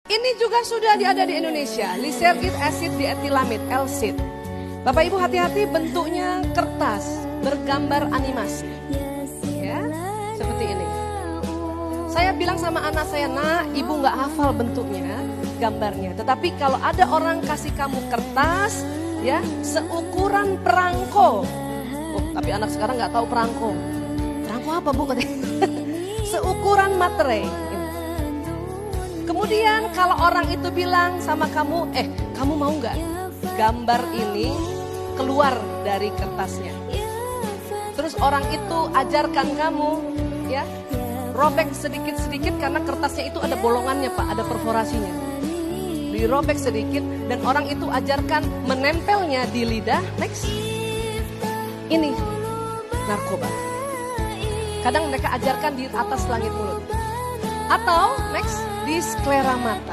Ini juga sudah ada di Indonesia, Lysergic acid dietilamid, LSID. Bapak Ibu hati-hati, bentuknya kertas bergambar animasi. Ya, seperti ini. Saya bilang sama anak saya, "Nak, ibu nggak hafal bentuknya, gambarnya. Tetapi kalau ada orang kasih kamu kertas, ya, seukuran perangko." Oh, tapi anak sekarang nggak tahu perangko. Perangko apa, Bu? Seukuran materai. Kemudian kalau orang itu bilang sama kamu, kamu mau nggak gambar ini keluar dari kertasnya? Terus orang itu ajarkan kamu, ya, robek sedikit-sedikit karena kertasnya itu ada bolongannya, Pak, ada perforasinya. Dirobek sedikit dan orang itu ajarkan menempelnya di lidah. Next, ini narkoba. Kadang mereka ajarkan di atas langit mulut. Atau next, di sklera mata.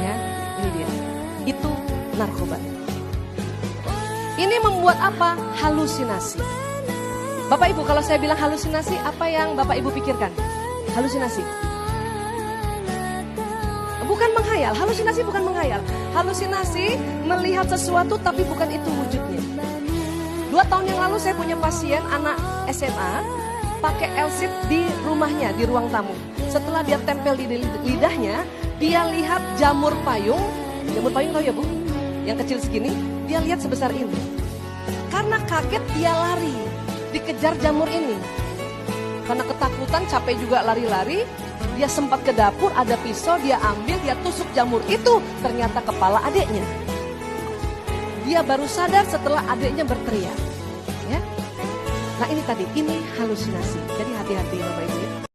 Ya, ini dia. Itu narkoba. Ini membuat apa? Halusinasi. Bapak Ibu, kalau saya bilang halusinasi, apa yang Bapak Ibu pikirkan? Halusinasi. Bukan menghayal, halusinasi bukan menghayal. Halusinasi melihat sesuatu tapi bukan itu wujudnya. 2 tahun yang lalu saya punya pasien anak SMA pakai LSID di rumahnya, di ruang tamu. Setelah dia tempel di lidahnya, dia lihat jamur payung. Jamur payung tahu ya, Bu? Yang kecil segini, dia lihat sebesar ini. Karena kaget dia lari, dikejar jamur ini. Karena ketakutan, capek juga lari-lari, dia sempat ke dapur, ada pisau, dia ambil, dia tusuk jamur itu, ternyata kepala adiknya. Dia baru sadar setelah adiknya berteriak. Ya. Nah ini tadi, ini halusinasi. Jadi hati-hati Bapak Ibu ya.